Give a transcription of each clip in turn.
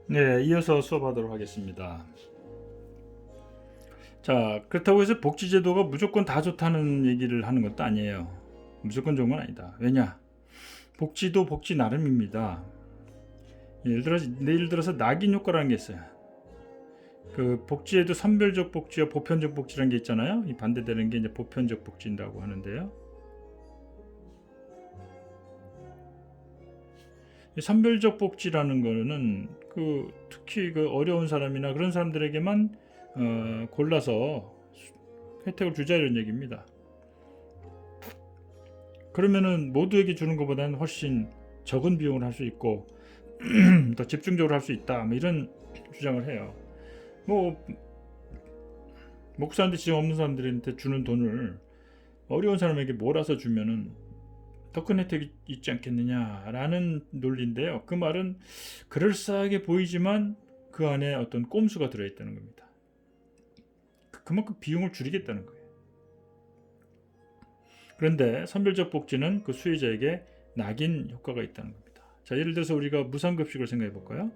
네, 이어서 수업하도록 하겠습니다. 자, 그렇다고 해서 복지제도가 무조건 다 좋다는 얘기를 하는 것도 아니에요. 무조건 좋은 건 아니다. 왜냐? 복지도 복지 나름입니다. 예를 들어서 낙인 효과라는 게 있어요. 그 복지에도 선별적 복지와 보편적 복지라는 게 있잖아요. 이 반대되는 게 이제 보편적 복지라고 하는데요. 이 선별적 복지라는 거는 특히 그 어려운 사람이나 그런 사람들에게만 골라서 혜택을 주자 이런 얘기입니다. 그러면은 모두에게 주는 것보다는 훨씬 적은 비용을 할 수 있고 더 집중적으로 할 수 있다. 뭐 이런 주장을 해요. 뭐 먹고 사는데 지장 없는 사람들한테 주는 돈을 어려운 사람에게 몰아서 주면은 더 큰 혜택이 있지 않겠느냐라는 논리인데요. 그 말은 그럴싸하게 보이지만 그 안에 어떤 꼼수가 들어있다는 겁니다. 그만큼 비용을 줄이겠다는 거예요. 그런데 선별적 복지는 그 수혜자에게 낙인 효과가 있다는 겁니다. 자, 예를 들어서 우리가 무상급식을 생각해 볼까요?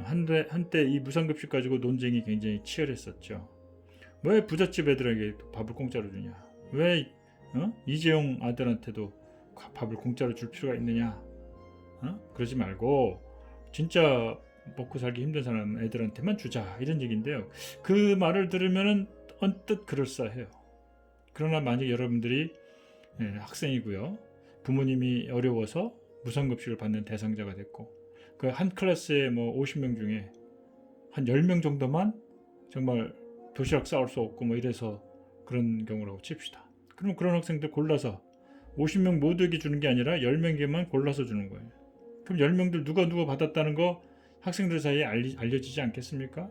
한때 이 무상급식 가지고 논쟁이 굉장히 치열했었죠. 왜 부잣집 애들에게 밥을 공짜로 주냐? 왜 이재용 아들한테도 밥을 공짜로 줄 필요가 있느냐? 그러지 말고 진짜 먹고 살기 힘든 사람 애들한테만 주자 이런 얘기인데요. 그 말을 들으면은 언뜻 그럴싸해요. 그러나 만약 여러분들이 학생이고요, 부모님이 어려워서 무상급식을 받는 대상자가 됐고 그 한 클래스에 뭐 50명 중에 한 10명 정도만 정말 도시락 싸올 수 없고 뭐 이래서 그런 경우라고 칩시다. 그럼 그런 학생들 골라서 50명 모두에게 주는 게 아니라 10명에게만 골라서 주는 거예요. 그럼 10명들 누가 받았다는 거 학생들 사이에 알려지지 않겠습니까?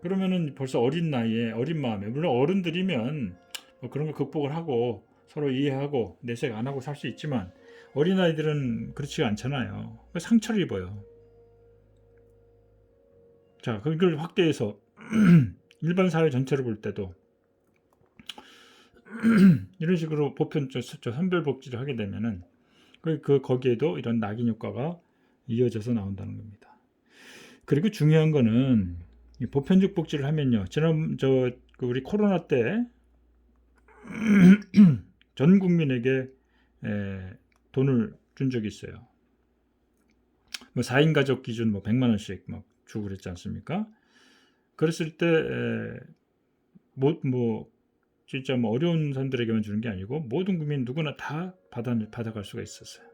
그러면은 벌써 어린 나이에 어린 마음에, 물론 어른들이면 뭐 그런 거 극복을 하고 서로 이해하고 내색 안 하고 살 수 있지만 어린아이들은 그렇지가 않잖아요. 상처를 입어요. 자, 그걸 확대해서 일반 사회 전체를 볼 때도 이런 식으로 선별복지를 하게 되면은 거기에도 이런 낙인 효과가 이어져서 나온다는 겁니다. 그리고 중요한 거는 보편적 복지를 하면요. 우리 코로나 때 전 국민에게 돈을 준 적이 있어요. 뭐 4인 가족 기준 뭐 100만 원씩 막 주고 그랬지 않습니까? 그랬을 때 진짜 뭐 어려운 사람들에게만 주는 게 아니고 모든 국민 누구나 다 받아갈 수가 있었어요.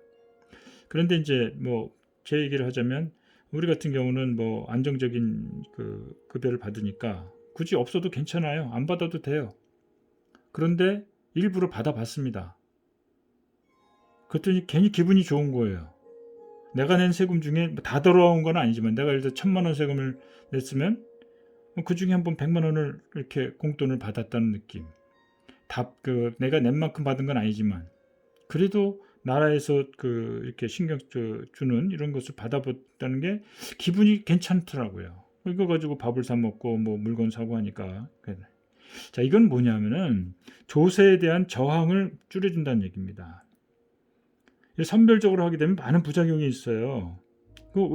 그런데 이제 뭐 제 얘기를 하자면 우리 같은 경우는 뭐 안정적인 그 급여를 받으니까 굳이 없어도 괜찮아요. 안 받아도 돼요. 그런데 일부러 받아봤습니다. 그랬더니 괜히 기분이 좋은 거예요. 내가 낸 세금 중에 다 돌아온 건 아니지만 내가 예를 들어 1,000만 원 세금을 냈으면 그 중에 한 번 100만 원을 이렇게 공돈을 받았다는 느낌. 내가 낸 만큼 받은 건 아니지만 그래도 나라에서 이렇게 신경 주는 이런 것을 받아봤다는 게 기분이 괜찮더라고요. 이거 가지고 밥을 사 먹고 뭐 물건 사고 하니까. 자, 이건 뭐냐면은 조세에 대한 저항을 줄여준다는 얘기입니다. 선별적으로 하게 되면 많은 부작용이 있어요.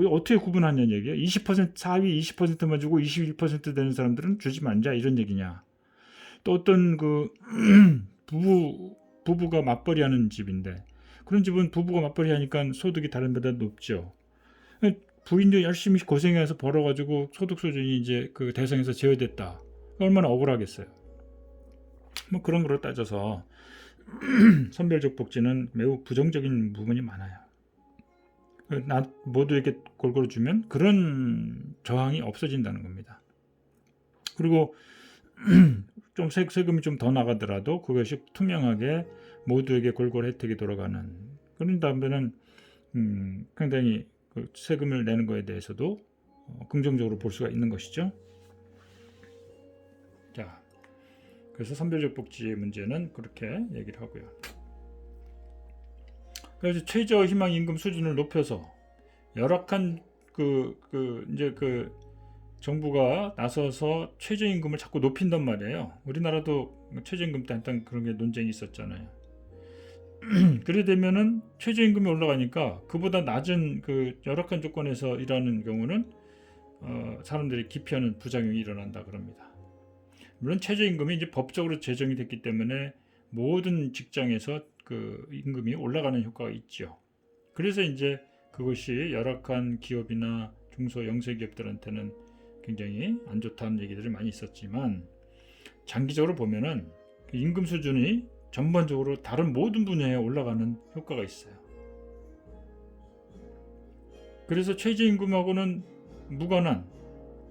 어떻게 구분하냐는 얘기예요. 20% 사위 20%만 주고 21% 되는 사람들은 주지 말자 이런 얘기냐. 또 어떤 부부가 맞벌이 하는 집인데 그런 집은 부부가 맞벌이 하니까 소득이 다른 데보다 높죠. 부인도 열심히 고생해서 벌어가지고 소득 수준이 이제 그 대상에서 제외됐다. 얼마나 억울하겠어요. 뭐 그런 거로 따져서 선별적 복지는 매우 부정적인 부분이 많아요. 모두에게 골고루 주면 그런 저항이 없어진다는 겁니다. 그리고 좀 세금이 좀 더 나가더라도 그것이 투명하게 모두에게 골고루 혜택이 돌아가는 그런 다음에는 상당히 세금을 내는 것에 대해서도 긍정적으로 볼 수가 있는 것이죠. 자, 그래서 선별적 복지의 문제는 그렇게 얘기를 하고요. 그래서 최저 희망 임금 수준을 높여서 열악한 이제 정부가 나서서 최저임금을 자꾸 높인단 말이에요. 우리나라도 최저임금 때 한번 그런 게 논쟁이 있었잖아요. 그래 되면은 최저임금이 올라가니까 그보다 낮은 그 열악한 조건에서 일하는 경우는 사람들이 기피하는 부작용이 일어난다 그럽니다. 물론 최저임금이 이제 법적으로 제정이 됐기 때문에 모든 직장에서 그 임금이 올라가는 효과가 있죠. 그래서 이제 그것이 열악한 기업이나 중소 영세기업들한테는 굉장히 안 좋다는 얘기들이 많이 있었지만 장기적으로 보면은 그 임금 수준이 전반적으로 다른 모든 분야에 올라가는 효과가 있어요. 그래서 최저임금하고는 무관한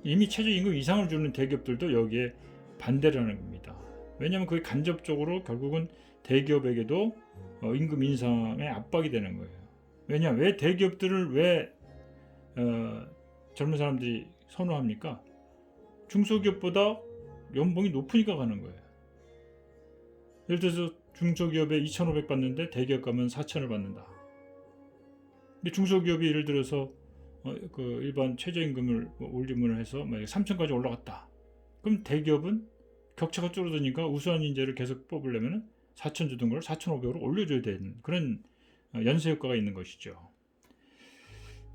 이미 최저임금 이상을 주는 대기업들도 여기에 반대를 하는 겁니다. 왜냐하면 그게 간접적으로 결국은 대기업에게도 임금 인상의 압박이 되는 거예요. 왜 대기업들을 왜 젊은 사람들이 선호합니까? 중소기업보다 연봉이 높으니까 가는 거예요. 예를 들어서 중소기업에 2,500 받는데 대기업 가면 4,000을 받는다. 근데 중소기업이 예를 들어서 그 일반 최저임금을 올림을 해서 만약에 3,000까지 올라갔다. 그럼 대기업은 격차가 줄어드니까 우수한 인재를 계속 뽑으려면 4,000 주던 걸 4,500으로 올려줘야 되는 그런 연쇄 효과가 있는 것이죠.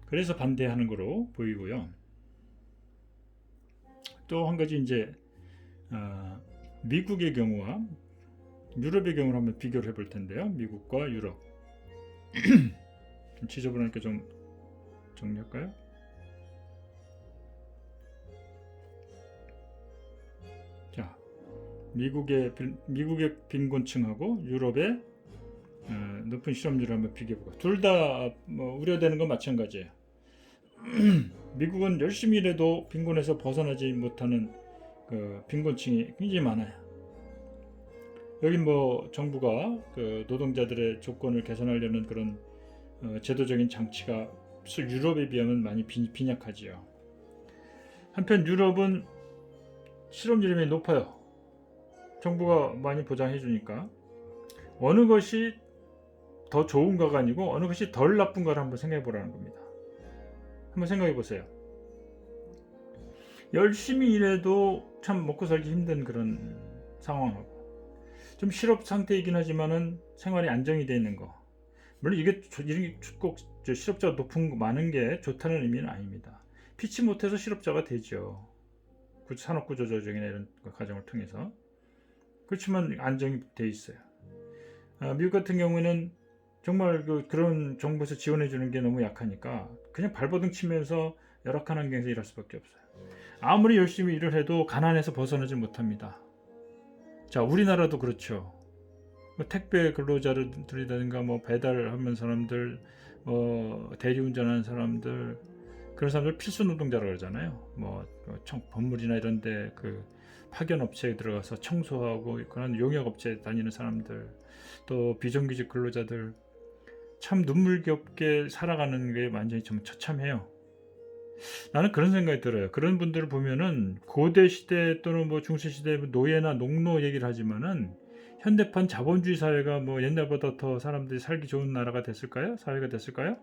그래서 반대하는 거로 보이고요. 또 한 가지 이제 미국의 경우와 유럽의 경우를 한번 비교를 해볼 텐데요. 미국과 유럽. 좀 지저분하니까 좀 정리할까요? 자, 미국의 빈곤층하고 유럽의 높은 실업률을 한번 비교해보고 둘 다 뭐 우려되는 건 마찬가지예요. 미국은 열심히 일해도 빈곤에서 벗어나지 못하는 그 빈곤층이 굉장히 많아요. 여기 뭐 정부가 그 노동자들의 조건을 개선하려는 그런 제도적인 장치가 유럽에 비하면 많이 빈약하지요. 한편 유럽은 실업률이 많이 높아요. 정부가 많이 보장해 주니까 어느 것이 더 좋은가가 아니고 어느 것이 덜 나쁜가를 한번 생각해 보라는 겁니다. 한번 생각해 보세요. 열심히 일해도 참 먹고 살기 힘든 그런 상황하고 좀 실업 상태이긴 하지만은 생활이 안정이 되어 있는 거. 물론 이게 꼭 실업자가 많은 게 좋다는 의미는 아닙니다. 피치 못해서 실업자가 되죠. 산업구조조정이나 이런 과정을 통해서. 그렇지만 안정이 돼 있어요. 미국 같은 경우에는 정말 그런 정부에서 지원해 주는 게 너무 약하니까 그냥 발버둥 치면서 열악한 환경에서 일할 수밖에 없어요. 아무리 열심히 일을 해도 가난에서 벗어나지 못합니다. 자, 우리나라도 그렇죠. 택배 근로자들이라든가 뭐 배달하는 사람들, 대리운전하는 사람들, 그런 사람들 필수 노동자라고 그러잖아요. 건물이나 이런데 그 파견 업체에 들어가서 청소하고 그런 용역 업체에 다니는 사람들, 또 비정규직 근로자들 참 눈물겹게 살아가는 게 완전히 좀 처참해요. 나는 그런 생각이 들어요. 그런 분들을 보면은 고대 시대 또는 뭐 중세 시대 노예나 농노 얘기를 하지만은 현대판 자본주의 사회가 뭐 옛날보다 더 사람들이 살기 좋은 나라가 됐을까요? 사회가 됐을까요?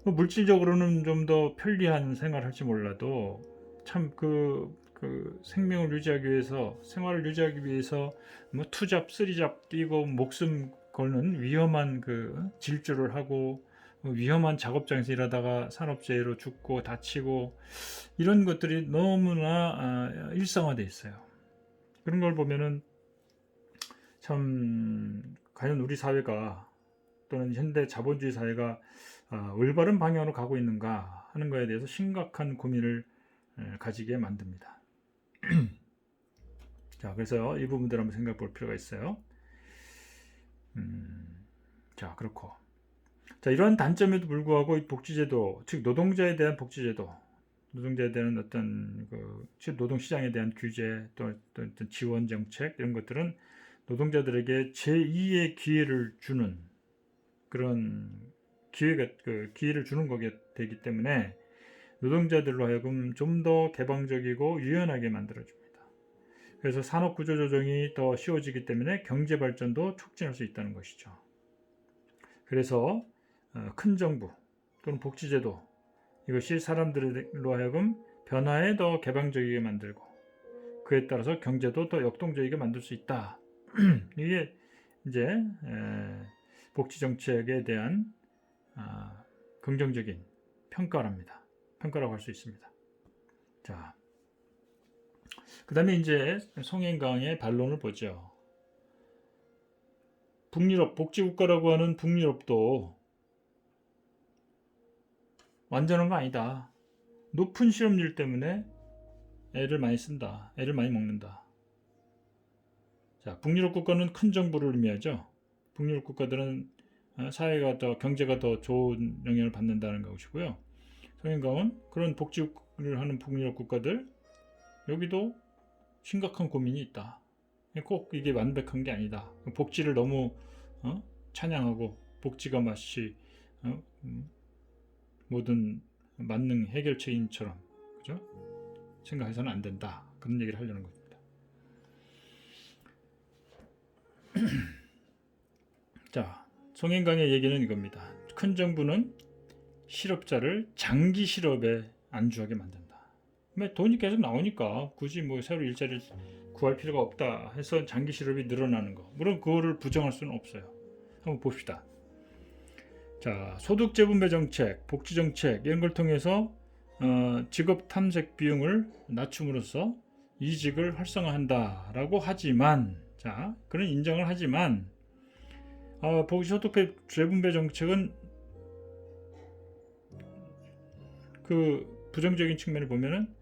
뭐 물질적으로는 좀 더 편리한 생활을 할지 몰라도 참 그 생명을 유지하기 위해서 생활을 유지하기 위해서 뭐 투잡, 쓰리잡 뛰고 목숨 걸는 위험한 그 질주를 하고 위험한 작업장에서 일하다가 산업재해로 죽고 다치고 이런 것들이 너무나 일상화돼 있어요. 그런 걸 보면은 참 과연 우리 사회가 또는 현대 자본주의 사회가 올바른 방향으로 가고 있는가 하는 것에 대해서 심각한 고민을 가지게 만듭니다. 자, 그래서 이 부분들 한번 생각해 볼 필요가 있어요. 자, 그렇고. 자, 이러한 단점에도 불구하고 이 복지제도, 즉 노동자에 대한 복지제도, 노동자에 대한 어떤 노동시장에 대한 규제, 또 어떤 지원 정책 이런 것들은 노동자들에게 제2의 기회를 주는 그런 기회를 주는 거게 되기 때문에 노동자들로 하여금 좀 더 개방적이고 유연하게 만들어줍니다. 그래서 산업구조조정이 더 쉬워지기 때문에 경제발전도 촉진할 수 있다는 것이죠. 그래서 큰 정부 또는 복지제도 이것이 사람들로 하여금 변화에 더 개방적이게 만들고 그에 따라서 경제도 더 역동적이게 만들 수 있다. 이게 이제 복지 정책에 대한 긍정적인 평가랍니다. 평가라고 할 수 있습니다. 자, 그다음에 이제 송행강의 반론을 보죠. 북유럽 복지국가라고 하는 북유럽도 완전한 거 아니다. 높은 실업률 때문에 애를 많이 쓴다. 애를 많이 먹는다. 자, 북유럽 국가는 큰 정부를 의미하죠. 북유럽 국가들은 사회가 더 경제가 더 좋은 영향을 받는다는 것이고요. 송행강은 그런 복지를 하는 북유럽 국가들 여기도 심각한 고민이 있다. 꼭 이게 완벽한 게 아니다. 복지를 너무 찬양하고 복지가 마치 모든 만능 해결책인처럼 그죠? 생각해서는 안 된다. 그런 얘기를 하려는 겁니다. 자, 송행강의 얘기는 이겁니다. 큰 정부는 실업자를 장기 실업에 안주하게 만든다. 돈이 계속 나오니까 굳이 뭐 새로 일자리를 구할 필요가 없다 해서 장기 실업이 늘어나는 거. 물론 그거를 부정할 수는 없어요. 한번 봅시다. 자, 소득 재분배 정책, 복지 정책 이런 걸 통해서 직업 탐색 비용을 낮춤으로써 이직을 활성화한다라고 하지만, 자, 그런 인정을 하지만 복지 소득 재분배 정책은 그 부정적인 측면을 보면은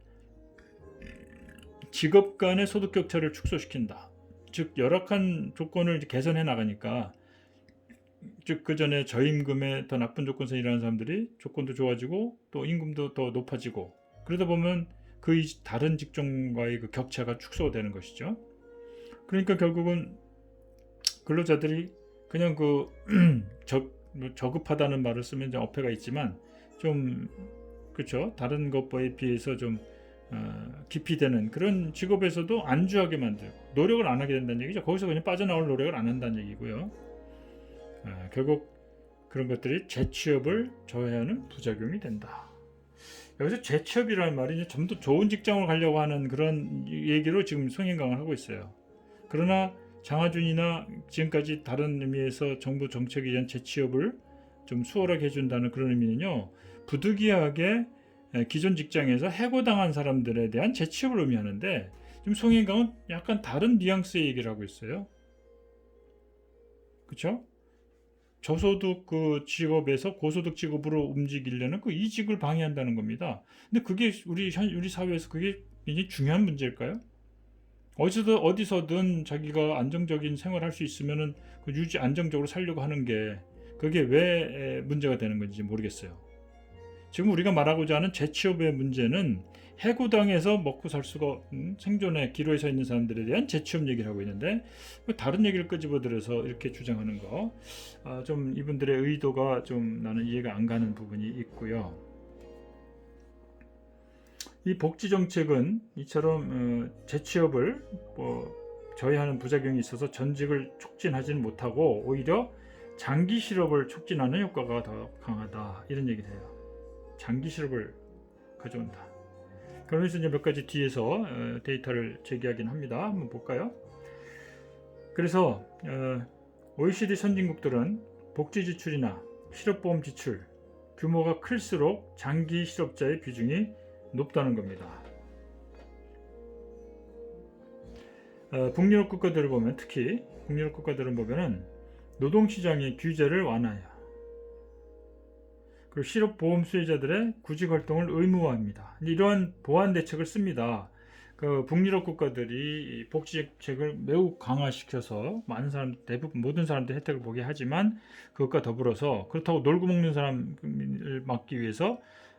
직업 간의 소득 격차를 축소시킨다. 즉 열악한 조건을 개선해 나가니까, 즉 그 전에 저임금에 더 나쁜 조건에서 일하는 사람들이 조건도 좋아지고 또 임금도 더 높아지고, 그러다 보면 그 다른 직종과의 그 격차가 축소되는 것이죠. 그러니까 결국은 근로자들이 그냥 그 저급하다는 말을 쓰면 이제 어폐가 있지만 좀 그렇죠. 다른 것에 비해서 좀 깊이 되는 그런 직업에서도 안주하게 만들고 노력을 안 하게 된다는 얘기죠. 거기서 그냥 빠져나올 노력을 안 한다는 얘기고요. 결국 그런 것들이 재취업을 저해하는 부작용이 된다. 여기서 재취업이라는 말이 이제 좀 더 좋은 직장을 가려고 하는 그런 얘기로 지금 송행강을 하고 있어요. 그러나 장하준이나 지금까지 다른 의미에서 정부 정책에 의한 재취업을 좀 수월하게 해준다는 그런 의미는요, 부득이하게 기존 직장에서 해고당한 사람들에 대한 재취업을 의미하는데, 지금 송행강은 약간 다른 뉘앙스의 얘기를 하고 있어요. 그렇죠? 저소득 그 직업에서 고소득 직업으로 움직이려는 그 이직을 방해한다는 겁니다. 근데 그게 우리 사회에서 그게 굉장히 중요한 문제일까요? 어디서든 자기가 안정적인 생활할 수 있으면은 그 안정적으로 살려고 하는 게 그게 왜 문제가 되는 건지 모르겠어요. 지금 우리가 말하고자 하는 재취업의 문제는 해고당해서 먹고 살 수가 생존의 기로에 서 있는 사람들에 대한 재취업 얘기를 하고 있는데, 다른 얘기를 끄집어들여서 이렇게 주장하는 거, 좀 이분들의 의도가 좀 나는 이해가 안 가는 부분이 있고요. 이 복지 정책은 이처럼 재취업을 저해하는 부작용이 있어서 전직을 촉진하지는 못하고 오히려 장기 실업을 촉진하는 효과가 더 강하다, 이런 얘기를 해요. 장기 실업을 가져온다. 그러면서 이제 몇 가지 뒤에서 데이터를 제기하긴 합니다. 한번 볼까요? 그래서 OECD 선진국들은 복지 지출이나 실업보험 지출 규모가 클수록 장기 실업자의 비중이 높다는 겁니다. 북유럽 국가들을 보면, 특히 북유럽 국가들을 보면은 노동시장의 규제를 완화해요. 그리고 실업보험 수혜자들의 구직 활동을 의무화합니다. 이러한 보완 대책을 씁니다. 그 북유럽 국가들이 복지 정책을 매우 강화시켜서 많은 사람, 대부분 모든 사람들이 혜택을 보게 하지만, 그것과 더불어서 그렇다고 놀고 먹는 사람을 막기 위해서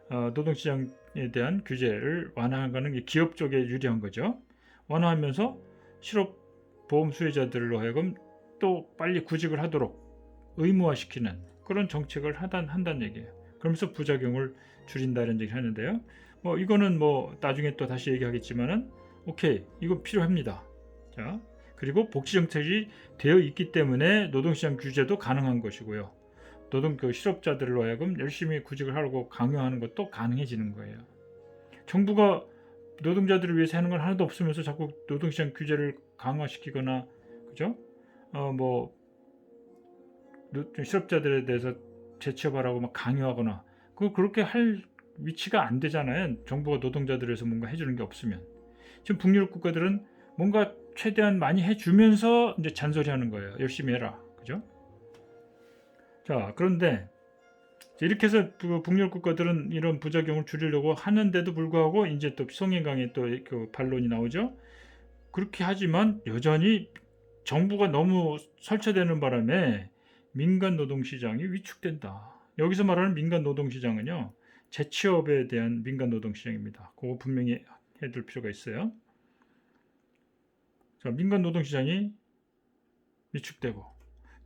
노동시장에 대한 규제를 완화하는 게 기업 쪽에 유리한 거죠. 완화하면서 실업보험 수혜자들로 하여금 또 빨리 구직을 하도록 의무화시키는 그런 정책을 한다는 얘기예요. 그러면서 부작용을 줄인다는 얘기를 하는데요. 이거는 나중에 또 다시 얘기하겠지만은, 오케이, 이거 필요합니다. 자, 그리고 복지 정책이 되어 있기 때문에 노동시장 규제도 가능한 것이고요. 실업자들로 하여금 열심히 구직을 하려고 강요하는 것도 가능해지는 거예요. 정부가 노동자들을 위해서 하는 건 하나도 없으면서 자꾸 노동시장 규제를 강화시키거나, 그죠? 실업자들에 대해서 재취업하라고 막 강요하거나 그렇게 할 위치가 안 되잖아요. 정부가 노동자들에서 뭔가 해주는 게 없으면. 지금 북유럽 국가들은 뭔가 최대한 많이 해주면서 이제 잔소리하는 거예요. 열심히 해라, 그죠? 자, 그런데 이렇게 해서 북유럽 국가들은 이런 부작용을 줄이려고 하는데도 불구하고 이제 또 송인강의 또 그 반론이 나오죠. 그렇게 하지만 여전히 정부가 너무 설치되는 바람에 민간 노동시장이 위축된다. 여기서 말하는 민간 노동시장은요, 재취업에 대한 민간 노동시장입니다. 그거 분명히 해둘 필요가 있어요. 자, 민간 노동시장이 위축되고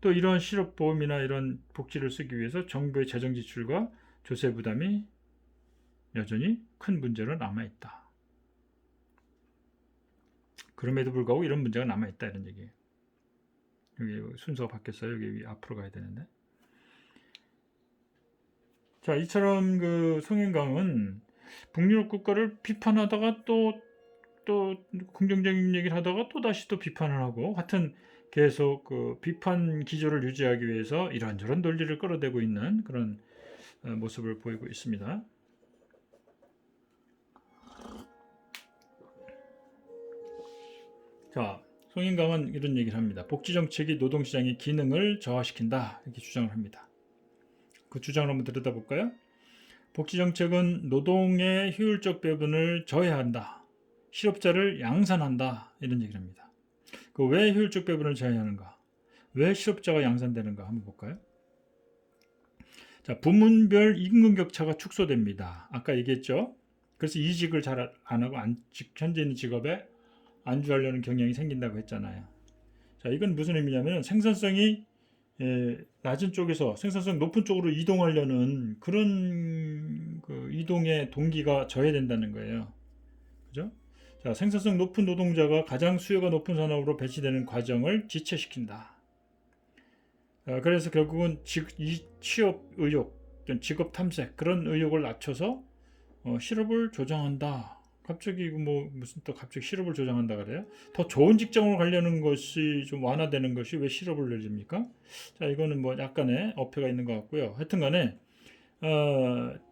또 이런 실업보험이나 이런 복지를 쓰기 위해서 정부의 재정 지출과 조세 부담이 여전히 큰 문제로 남아있다. 그럼에도 불구하고 이런 문제가 남아있다 이런 얘기예요. 여기 순서가 바뀌었어요. 여기 앞으로 가야 되는데. 자, 이처럼 그 송인강은 북유럽 국가를 비판하다가 또 긍정적인 얘기를 하다가 또 다시 또 비판을 하고 하여튼 계속 그 비판 기조를 유지하기 위해서 이런저런 논리를 끌어대고 있는 그런 모습을 보이고 있습니다. 자, 송인강은 이런 얘기를 합니다. 복지정책이 노동시장의 기능을 저하시킨다 이렇게 주장을 합니다. 그 주장을 한번 들여다볼까요? 복지정책은 노동의 효율적 배분을 저해한다. 실업자를 양산한다. 이런 얘기를 합니다. 그 왜 효율적 배분을 저해하는가? 왜 실업자가 양산되는가? 한번 볼까요? 자, 부문별 임금 격차가 축소됩니다. 아까 얘기했죠? 그래서 이직을 잘 안 하고 현재 있는 직업에 안주하려는 경향이 생긴다고 했잖아요. 자, 이건 무슨 의미냐면 생산성이 낮은 쪽에서 생산성 높은 쪽으로 이동하려는 그런 그 이동의 동기가 저해된다는 거예요. 그죠? 자, 생산성 높은 노동자가 가장 수요가 높은 산업으로 배치되는 과정을 지체시킨다. 그래서 결국은 취업 의욕, 직업 탐색 그런 의욕을 낮춰서 실업을 조장한다. 갑자기 무슨 또 갑자기 실업을 조장한다 그래요? 더 좋은 직장으로 가려는 것이 좀 완화되는 것이 왜 실업을 내립니까? 자, 이거는 뭐 약간의 어폐가 있는 것 같고요. 하여튼간에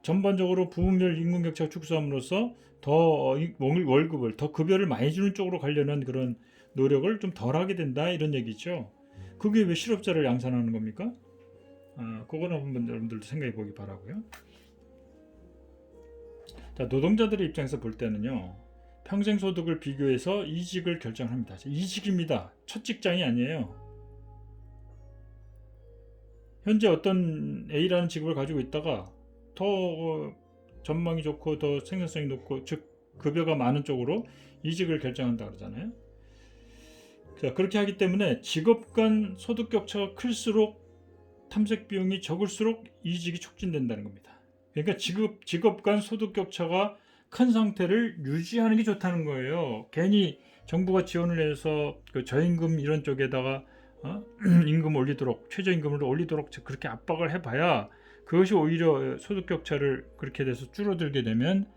전반적으로 부문별 임금 격차 축소함으로써 더 월급을 더 급여를 많이 주는 쪽으로 가려는 그런 노력을 좀 덜하게 된다 이런 얘기죠. 그게 왜 실업자를 양산하는 겁니까? 그거는 한번 여러분들도 생각해 보기 바라고요. 자, 노동자들의 입장에서 볼 때는요, 평생 소득을 비교해서 이직을 결정합니다. 이직입니다. 첫 직장이 아니에요. 현재 어떤 A라는 직업을 가지고 있다가 더 전망이 좋고 더 생산성이 높고 즉 급여가 많은 쪽으로 이직을 결정한다 그러잖아요. 자, 그렇게 하기 때문에 직업 간 소득 격차가 클수록 탐색 비용이 적을수록 이직이 촉진된다는 겁니다. 그러니까 직업 간 소득 격차가 큰 상태를 유지하는 게 좋다는 거예요. 괜히 정부가 지원을 해서 그 저임금 이런 쪽에다가 임금 올리도록 최저임금을 올리도록 그렇게 압박을 해봐야 그것이 오히려 소득 격차를 그렇게 돼서 줄어들게 되면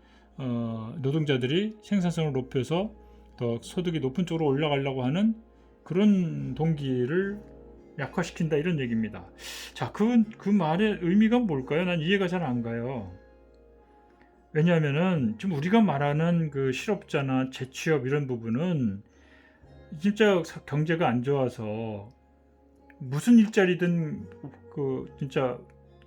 노동자들이 생산성을 높여서 더 소득이 높은 쪽으로 올라가려고 하는 그런 동기를 약화시킨다 이런 얘기입니다. 자, 그 말의 의미가 뭘까요? 난 이해가 잘 안 가요. 왜냐하면은 지금 우리가 말하는 그 실업자나 재취업 이런 부분은 진짜 경제가 안 좋아서 무슨 일자리든 그 진짜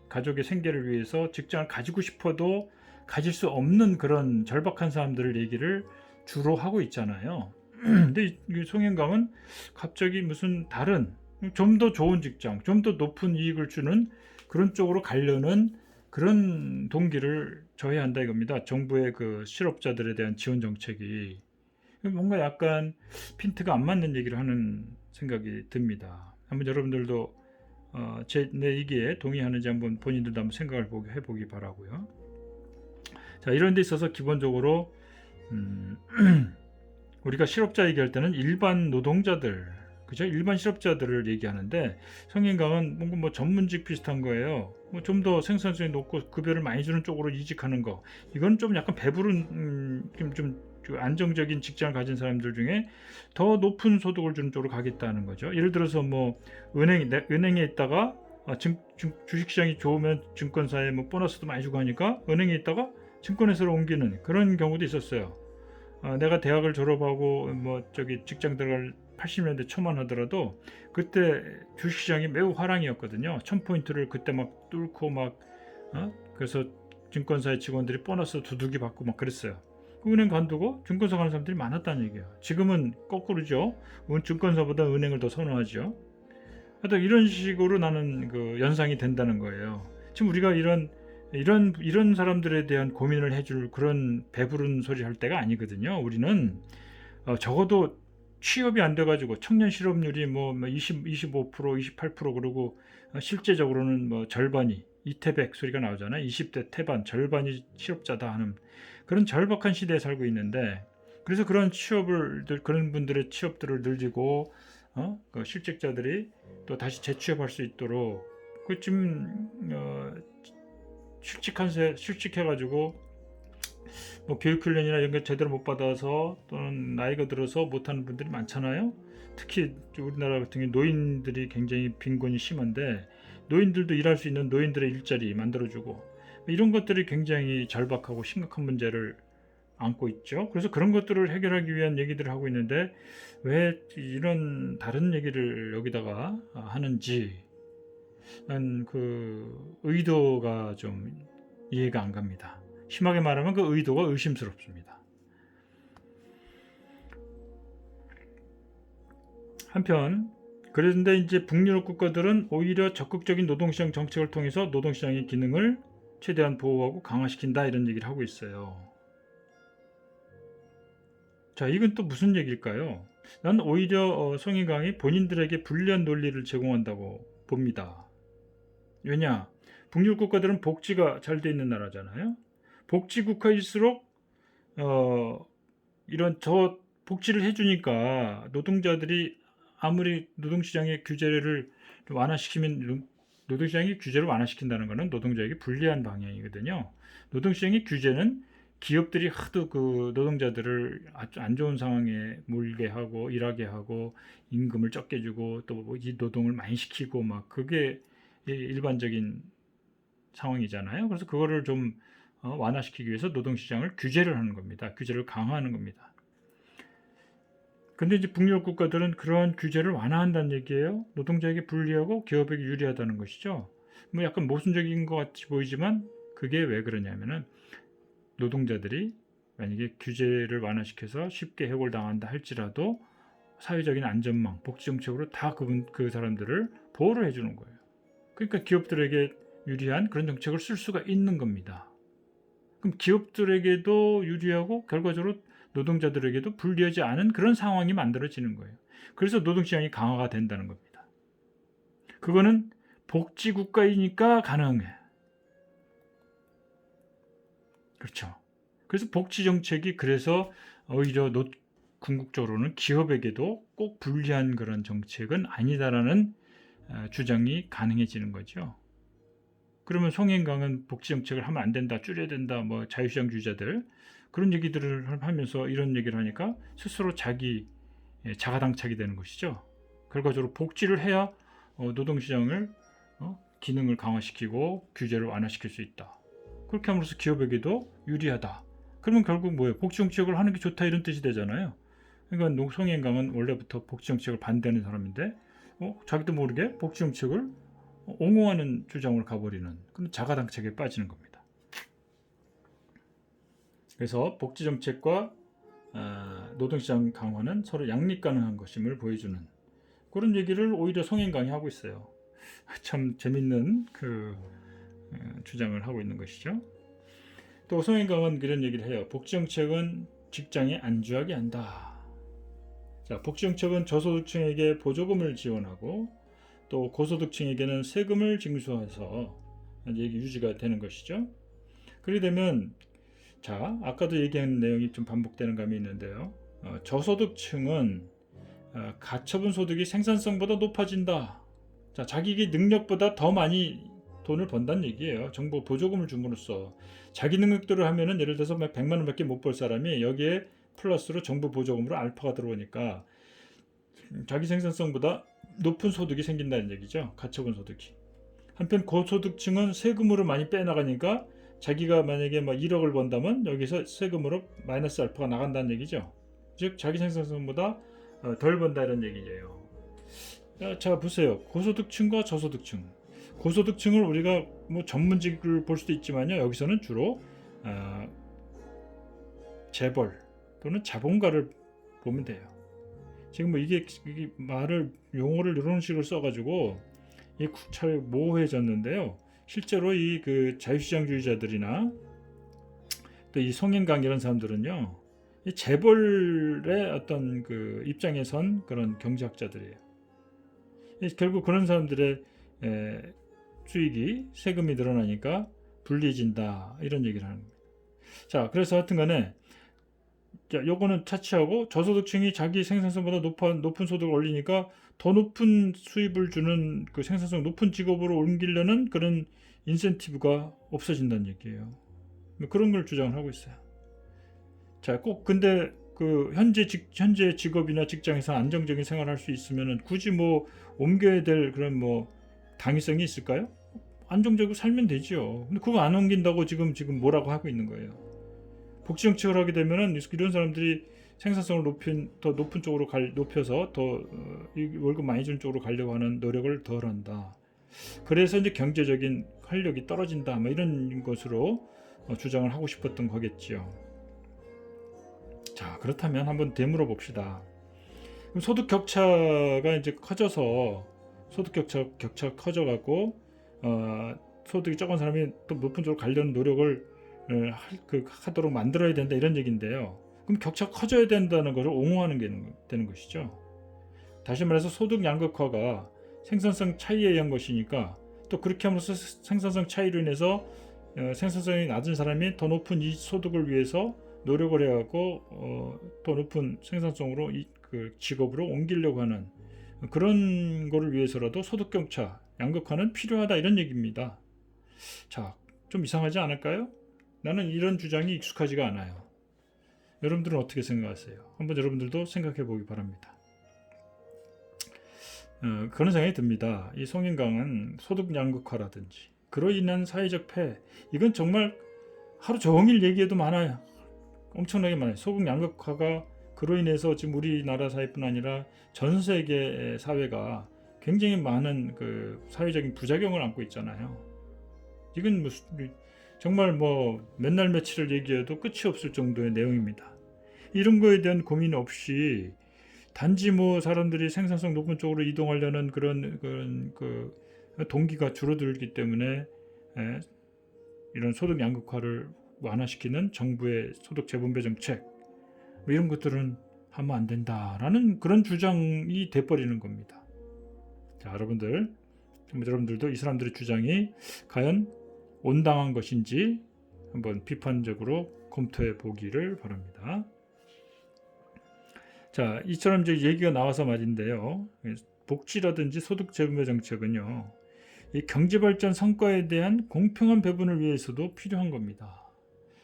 가족의 생계를 위해서 직장을 가지고 싶어도 가질 수 없는 그런 절박한 사람들을 얘기를 주로 하고 있잖아요. 근데 이 송영강은 갑자기 무슨 다른 좀 더 좋은 직장, 좀 더 높은 이익을 주는 그런 쪽으로 가려는 그런 동기를 저해한다 이겁니다. 정부의 그 실업자들에 대한 지원 정책이 뭔가 약간 핀트가 안 맞는 얘기를 하는 생각이 듭니다. 한번 여러분들도 내 얘기에 동의하는지 한번 본인들도 한번 생각을 해보기 바라고요. 자, 이런 데 있어서 기본적으로 우리가 실업자 얘기할 때는 일반 노동자들, 그죠? 일반 실업자들을 얘기하는데 송인강은 뭔가 뭐 전문직 비슷한 거예요. 뭐 좀 더 생산성이 높고 급여를 많이 주는 쪽으로 이직하는 거. 이건 좀 약간 배부른 좀 안정적인 직장을 가진 사람들 중에 더 높은 소득을 주는 쪽으로 가겠다는 거죠. 예를 들어서 뭐 은행에 있다가 주식시장이 좋으면 증권사에 뭐 보너스도 많이 주고 하니까 은행에 있다가 증권회사로 옮기는 그런 경우도 있었어요. 내가 대학을 졸업하고 뭐 저기 직장 들어갈 80년대 초만 하더라도 그때 주식시장이 매우 화랑이었거든요. 1000포인트를 그때 막 뚫고 막 그래서 증권사의 직원들이 보너스 두둑이 받고 막 그랬어요. 그 은행 관두고 증권사 가는 사람들이 많았다는 얘기예요. 지금은 거꾸로죠. 증권사보다 은행을 더 선호하죠. 하여튼 이런 식으로 나는 그 연상이 된다는 거예요. 지금 우리가 이런 사람들에 대한 고민을 해줄 그런 배부른 소리 할 때가 아니거든요. 우리는 적어도 취업이 안 돼가지고 청년 실업률이 뭐 25%, 28% 그러고 실제적으로는 뭐 절반이 이태백 소리가 나오잖아요. 20대 태반 절반이 실업자다 하는 그런 절박한 시대에 살고 있는데 그래서 그런 분들의 취업들을 늘리고 그 실직자들이 또 다시 재취업할 수 있도록 그 지금 실직해가지고 뭐 교육훈련이나 이런 게 제대로 못 받아서 또는 나이가 들어서 못하는 분들이 많잖아요. 특히 우리나라 같은 경우 노인들이 굉장히 빈곤이 심한데 노인들도 일할 수 있는 노인들의 일자리 만들어주고 이런 것들이 굉장히 절박하고 심각한 문제를 안고 있죠. 그래서 그런 것들을 해결하기 위한 얘기들을 하고 있는데 왜 이런 다른 얘기를 여기다가 하는지 그 의도가 좀 이해가 안 갑니다. 심하게 말하면 그 의도가 의심스럽습니다. 한편 그런데 이제 북유럽 국가들은 오히려 적극적인 노동시장 정책을 통해서 노동시장의 기능을 최대한 보호하고 강화시킨다 이런 얘기를 하고 있어요. 자, 이건 또 무슨 얘기일까요? 난 오히려 송인강이 본인들에게 불리한 논리를 제공한다고 봅니다. 왜냐? 북유럽 국가들은 복지가 잘 돼 있는 나라잖아요. 복지 국가일수록 이런 복지를 해주니까 노동자들이 아무리 노동시장의 규제를 완화시키면 노동시장의 규제를 완화시킨다는 것은 노동자에게 불리한 방향이거든요. 노동시장의 규제는 기업들이 하도 그 노동자들을 아주 안 좋은 상황에 몰게 하고 일하게 하고 임금을 적게 주고 또 이 노동을 많이 시키고 막 그게 일반적인 상황이잖아요. 그래서 그거를 좀 완화시키기 위해서 노동시장을 규제를 하는 겁니다. 규제를 강화하는 겁니다. 근데 이제 북유럽 국가들은 그러한 규제를 완화한다는 얘기예요. 노동자에게 불리하고 기업에게 유리하다는 것이죠. 뭐 약간 모순적인 것 같이 보이지만 그게 왜 그러냐면은 노동자들이 만약에 규제를 완화시켜서 쉽게 해고당한다 할지라도 사회적인 안전망, 복지정책으로 다 그 사람들을 보호를 해주는 거예요. 그러니까 기업들에게 유리한 그런 정책을 쓸 수가 있는 겁니다. 그럼 기업들에게도 유리하고 결과적으로 노동자들에게도 불리하지 않은 그런 상황이 만들어지는 거예요. 그래서 노동시장이 강화가 된다는 겁니다. 그거는 복지국가이니까 가능해. 그렇죠. 그래서 복지정책이 그래서 오히려 궁극적으로는 기업에게도 꼭 불리한 그런 정책은 아니다라는 주장이 가능해지는 거죠. 그러면 송행강은 복지정책을 하면 안 된다, 줄여야 된다, 뭐 자유시장주의자들 그런 얘기들을 하면서 이런 얘기를 하니까 스스로 자가당착이 되는 것이죠. 결과적으로 복지를 해야 노동시장을 기능을 강화시키고 규제를 완화시킬 수 있다. 그렇게 함으로써 기업에게도 유리하다. 그러면 결국 뭐예요? 복지정책을 하는 게 좋다 이런 뜻이 되잖아요. 그러니까 송행강은 원래부터 복지정책을 반대하는 사람인데 자기도 모르게 복지정책을 옹호하는 주장을 가버리는 그런 자가당착에 빠지는 겁니다. 그래서 복지정책과 노동시장 강화는 서로 양립 가능한 것임을 보여주는 그런 얘기를 오히려 송행강이 하고 있어요. 참 재밌는 주장을 하고 있는 것이죠. 또 송행강은 그런 얘기를 해요. 복지정책은 직장에 안주하게 한다. 자, 복지정책은 저소득층에게 보조금을 지원하고 또 고소득층에게는 세금을 징수해서 이게 유지가 되는 것이죠. 그렇게 되면 자, 아까도 얘기한 내용이 좀 반복되는 감이 있는데요. 저소득층은 가처분 소득이 생산성보다 높아진다. 자, 자기 능력보다 더 많이 돈을 번다는 얘기예요. 정부 보조금을 줌으로써 자기 능력대로 하면은 예를 들어서 100만 원밖에 못 벌 사람이 여기에 플러스로 정부 보조금으로 알파가 들어오니까 자기 생산성보다 높은 소득이 생긴다는 얘기죠. 가처분 소득이. 한편 고소득층은 세금으로 많이 빼나가니까 자기가 만약에 뭐 1억을 번다면 여기서 세금으로 마이너스 알파가 나간다는 얘기죠. 즉 자기 생산성보다 덜 번다 이런 얘기예요. 자 보세요. 고소득층과 저소득층. 고소득층을 우리가 뭐 전문직을 볼 수도 있지만요. 여기서는 주로 재벌 또는 자본가를 보면 돼요. 지금 뭐 이게 말을 용어를 이런 식으로 써가지고 이 잘 모호해졌는데요. 실제로 이 그 자유시장주의자들이나 또 이 송인강 이런 사람들은요, 이 재벌의 어떤 그 입장에 선 그런 경제학자들이에요. 결국 그런 사람들의 수익이 세금이 늘어나니까 불리해진다 이런 얘기를 하는 겁니다. 자, 그래서 하여튼간에 요거는 차치하고 저소득층이 자기 생산성보다 높은 소득을 올리니까 더 높은 수입을 주는 그 생산성 높은 직업으로 옮기려는 그런 인센티브가 없어진다는 얘기예요. 그런 걸 주장을 하고 있어요. 자, 꼭 근데 그 현재 직업이나 직장에서 안정적인 생활을 할 수 있으면은 굳이 뭐 옮겨야 될 그런 뭐 당위성이 있을까요? 안정적으로 살면 되죠. 근데 그거 안 옮긴다고 지금 뭐라고 하고 있는 거예요. 복지 정책을 하게 되면은 이런 사람들이 생산성을 더 높은 쪽으로 높여서 더 월급 많이 주는 쪽으로 가려고 하는 노력을 덜 한다. 그래서 이제 경제적인 활력이 떨어진다. 뭐 이런 것으로 주장을 하고 싶었던 거겠지요. 자, 그렇다면 한번 되물어 봅시다. 소득 격차가 이제 커져서 소득 격차 커져가고 소득이 적은 사람이 또 높은 쪽으로 가려는 노력을 하도록 만들어야 된다 이런 얘기인데요. 그럼 격차가 커져야 된다는 것을 옹호하는 게 되는 것이죠. 다시 말해서 소득 양극화가 생산성 차이에 의한 것이니까 또 그렇게 함으로써 생산성 차이로 인해서 생산성이 낮은 사람이 더 높은 이 소득을 위해서 노력을 해갖고 더 높은 생산성으로 그 직업으로 옮기려고 하는 그런 거를 위해서라도 소득 격차 양극화는 필요하다 이런 얘기입니다. 자, 좀 이상하지 않을까요? 나는 이런 주장이 익숙하지가 않아요. 여러분들은 어떻게 생각하세요? 한번 여러분들도 생각해 보기 바랍니다. 그런 생각이 듭니다. 이 송인강은 소득 양극화라든지 그로 인한 사회적 폐해 이건 정말 하루 종일 얘기해도 많아요. 엄청나게 많아요. 소득 양극화가 그로 인해서 지금 우리나라 사회뿐 아니라 전 세계 사회가 굉장히 많은 그 사회적인 부작용을 안고 있잖아요. 이건 정말 뭐 맨날 며칠을 얘기해도 끝이 없을 정도의 내용입니다. 이런 거에 대한 고민 없이 단지 뭐 사람들이 생산성 높은 쪽으로 이동하려는 그런 그 동기가 줄어들기 때문에 이런 소득 양극화를 완화시키는 정부의 소득 재분배 정책 뭐 이런 것들은 하면 안 된다라는 그런 주장이 돼버리는 겁니다. 자, 여러분들도 이 사람들의 주장이 과연 온당한 것인지 한번 비판적으로 검토해 보기를 바랍니다. 자, 이처럼 이제 얘기가 나와서 말인데요. 복지라든지 소득 재분배 정책은요, 이 경제발전 성과에 대한 공평한 배분을 위해서도 필요한 겁니다.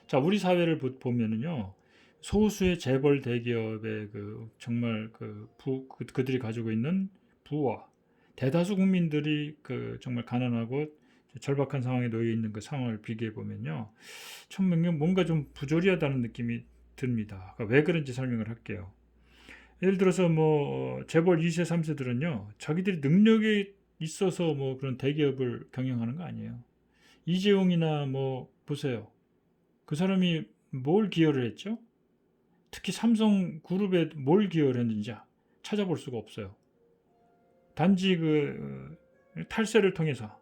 자, 우리 사회를 보면은요, 소수의 재벌 대기업의 정말 그들이 가지고 있는 부와 대다수 국민들이 정말 가난하고 절박한 상황에 놓여 있는 그 상황을 비교해 보면요, 참 뭔가 좀 부조리하다는 느낌이 듭니다. 그러니까 왜 그런지 설명을 할게요. 예를 들어서 뭐 재벌 2세, 3세들은요, 자기들이 능력이 있어서 뭐 그런 대기업을 경영하는 거 아니에요. 이재용이나 뭐 보세요. 그 사람이 뭘 기여를 했죠? 특히 삼성그룹에 뭘 기여를 했는지 찾아볼 수가 없어요. 단지 탈세를 통해서,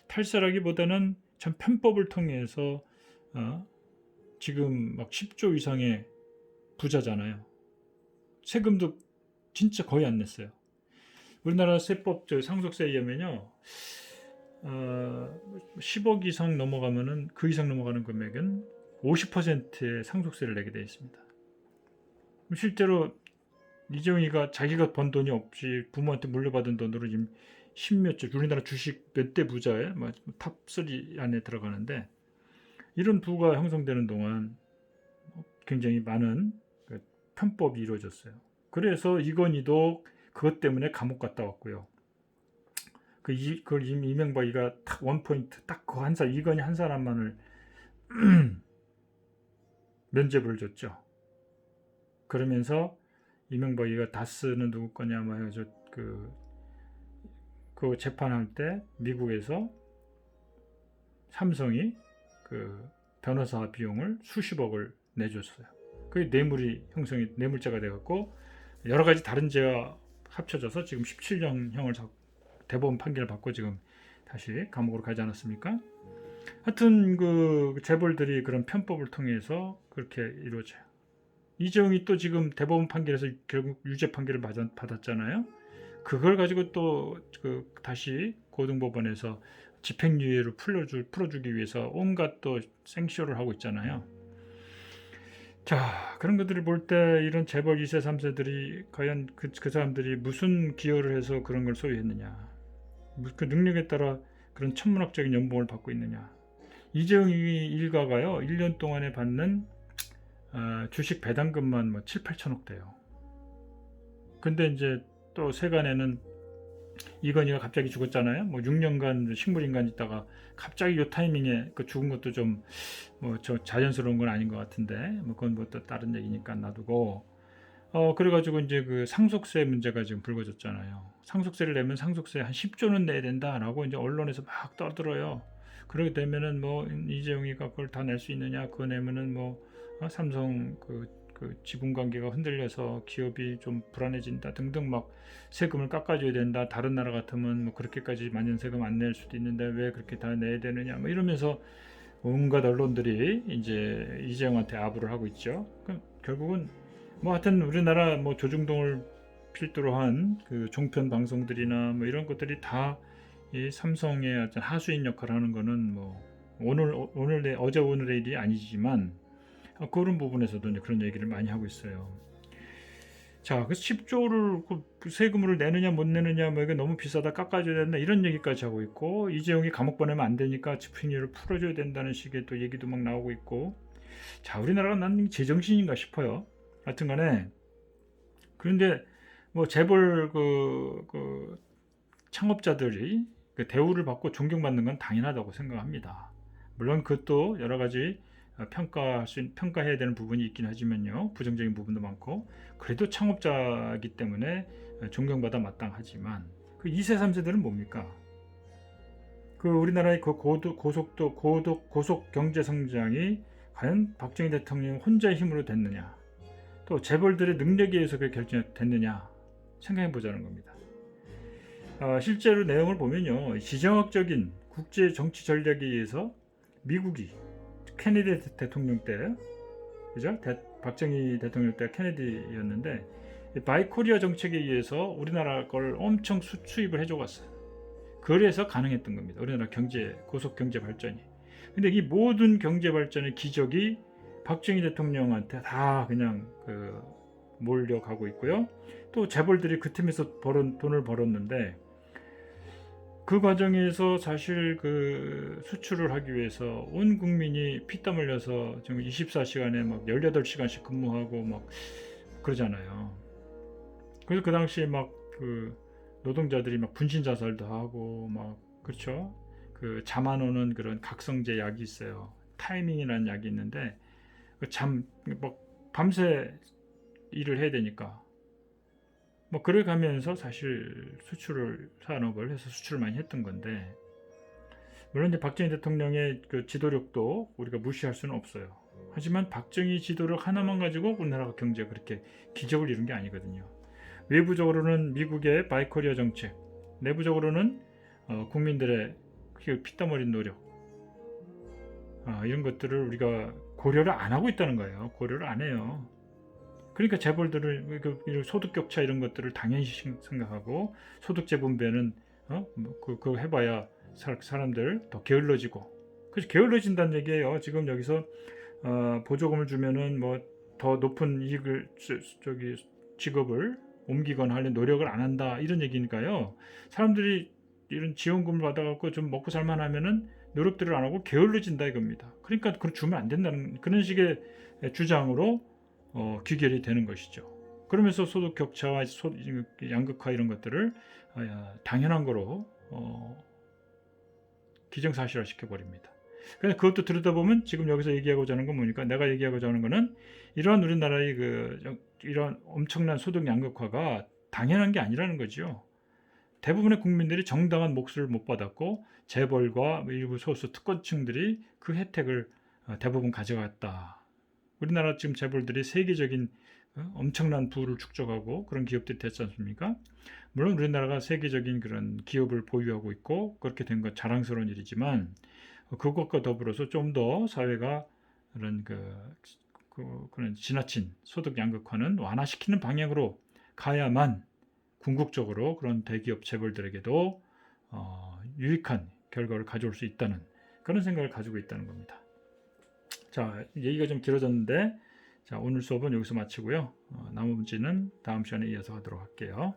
탈세라기보다는 참 편법을 통해서 지금 막 10조 이상의 부자잖아요. 세금도 진짜 거의 안 냈어요. 우리나라 세법 상속세에 의하면요, 10억 이상 넘어가면은 그 이상 넘어가는 금액은 50%의 상속세를 내게 되어 있습니다. 실제로 이재용이가 자기가 번 돈이 없이 부모한테 물려받은 돈으로 지금 십몇 조, 우리나라 주식 몇 대 부자의 탑3 안에 들어가는데, 이런 부가 형성되는 동안 굉장히 많은 편법이 이루어졌어요. 그래서 이건희도 그것 때문에 감옥 갔다 왔고요. 그걸 이명박이가 딱 원포인트 딱 그 한 사람 이건희 한 사람만을 면죄부를 줬죠. 그러면서 이명박이가 다스는 누구 거냐 뭐 해가지고 그 재판할 때 미국에서 삼성이 그 변호사 비용을 수십억을 내줬어요. 그게 뇌물죄가 돼갖고 여러 가지 다른 죄와 합쳐져서 지금 17년형을 대법원 판결을 받고 지금 다시 감옥으로 가지 않았습니까? 하여튼 그 재벌들이 그런 편법을 통해서 그렇게 이루어져요. 이재용이 또 지금 대법원 판결에서 결국 유죄 판결을 받았잖아요. 그걸 가지고 또 다시 고등법원에서 집행유예로 풀어주기 위해서 온갖 또 생쇼를 하고 있잖아요. 자, 그런 것들을 볼 때 이런 재벌 2세 3세들이 과연 그 사람들이 무슨 기여를 해서 그런 걸 소유했느냐, 그 능력에 따라 그런 천문학적인 연봉을 받고 있느냐. 이재용이 일가가요 1년 동안에 받는 주식 배당금만 뭐 7, 8천억 돼요. 근데 이제 또 세간에는 이건희가 갑자기 죽었잖아요. 뭐 6년간 식물인간 있다가 갑자기 요 타이밍에 그 죽은 것도 좀 뭐 저 자연스러운 건 아닌 것 같은데 뭐 그건 뭐 또 다른 얘기니까 놔두고 그래가지고 이제 그 상속세 문제가 지금 불거졌잖아요. 상속세를 내면 상속세 한 10조는 내야 된다라고 이제 언론에서 막 떠들어요. 그러게 되면은 뭐 이재용이가 그걸 다 낼 수 있느냐? 그거 내면은 뭐 삼성 그 지분 관계가 흔들려서 기업이 좀 불안해진다 등등 막 세금을 깎아줘야 된다. 다른 나라 같으면 뭐 그렇게까지 많은 세금 안 낼 수도 있는데 왜 그렇게 다 내야 되느냐? 뭐 이러면서 온갖 언론들이 이제 이재용한테 아부를 하고 있죠. 결국은 뭐 하여튼 우리나라 뭐 조중동을 필두로 한 그 종편 방송들이나 뭐 이런 것들이 다 이 삼성의 어떤 하수인 역할을 하는 거는 뭐 어제 오늘의 일이 아니지만 그런 부분에서도 이제 그런 얘기를 많이 하고 있어요. 자, 그래서 10조를 세금으로 내느냐 못 내느냐 뭐 이게 너무 비싸다 깎아줘야 된다 이런 얘기까지 하고 있고 이재용이 감옥 보내면 안 되니까 집행유예를 풀어줘야 된다는 식의 또 얘기도 막 나오고 있고 자 우리나라가 난 제정신인가 싶어요. 하여튼간에 그런데 뭐 재벌 그 창업자들이 그 대우를 받고 존경받는 건 당연하다고 생각합니다. 물론 그것도 여러 가지 평가해야 되는 부분이 있긴 하지만요. 부정적인 부분도 많고 그래도 창업자이기 때문에 존경받아 마땅하지만 그 2세 3세들은 뭡니까? 그 우리나라의 그 고속 경제 성장이 과연 박정희 대통령 혼자의 힘으로 됐느냐? 또 재벌들의 능력에 의해서 그게 결정됐느냐? 생각해 보자는 겁니다. 실제로 내용을 보면요. 지정학적인 국제 정치 전략에 의해서 미국이 케네디 대통령 때, 그죠? 박정희 대통령 때 케네디였는데 바이코리아 정책에 의해서 우리나라 걸 엄청 수입을 해줘갔어요. 그래서 가능했던 겁니다. 우리나라 고속 경제 발전이. 근데 이 모든 경제 발전의 기적이 박정희 대통령한테 다 그냥 몰려가고 있고요. 또 재벌들이 그 틈에서 돈을 벌었는데 그 과정에서 사실 그 수출을 하기 위해서 온 국민이 피땀 흘려서 지금 24시간에 막 18시간씩 근무하고 막 그러잖아요. 그래서 그 당시에 막 그 노동자들이 막 분신 자살도 하고 막 그렇죠. 그 잠 안 오는 그런 각성제 약이 있어요. 타이밍이라는 약이 있는데 막 밤새 일을 해야 되니까 뭐 그래 가면서 사실 산업을 해서 수출을 많이 했던 건데 물론 이제 박정희 대통령의 그 지도력도 우리가 무시할 수는 없어요. 하지만 박정희 지도력 하나만 가지고 우리나라 경제가 그렇게 기적을 이룬 게 아니거든요. 외부적으로는 미국의 바이코리아 정책, 내부적으로는 국민들의 피땀 흘린 노력 이런 것들을 우리가 고려를 안 하고 있다는 거예요. 고려를 안 해요. 그러니까 재벌들을 소득 격차 이런 것들을 당연시 생각하고 소득재 분배는 그거 해봐야 사람들 더 게을러지고 그래서 게을러진다는 얘기예요. 지금 여기서 보조금을 주면은 뭐 더 높은 이익을 직업을 옮기거나 하려는 노력을 안 한다 이런 얘기니까요. 사람들이 이런 지원금을 받아갖고 좀 먹고 살만하면은 노력들을 안 하고 게을러진다 이겁니다. 그러니까 그걸 주면 안 된다는 그런 식의 주장으로 귀결이 되는 것이죠. 그러면서 소득 격차와 양극화 이런 것들을 당연한 거로 기정사실화 시켜버립니다. 그래서 그것도 들여다보면 지금 여기서 얘기하고자 하는 건 뭡니까? 내가 얘기하고자 하는 거는 이러한 우리나라의 이런 엄청난 소득 양극화가 당연한 게 아니라는 거죠. 대부분의 국민들이 정당한 몫을 못 받았고 재벌과 일부 소수 특권층들이 그 혜택을 대부분 가져갔다. 우리나라 지금 재벌들이 세계적인 엄청난 부를 축적하고 그런 기업들이 됐지 않습니까? 물론 우리나라가 세계적인 그런 기업을 보유하고 있고 그렇게 된 건 자랑스러운 일이지만 그것과 더불어서 좀 더 사회가 그런 그런 지나친 소득 양극화는 완화시키는 방향으로 가야만 궁극적으로 그런 대기업 재벌들에게도 유익한 결과를 가져올 수 있다는 그런 생각을 가지고 있다는 겁니다. 자, 얘기가 좀 길어졌는데 자, 오늘 수업은 여기서 마치고요. 나머지는 다음 시간에 이어서 하도록 할게요.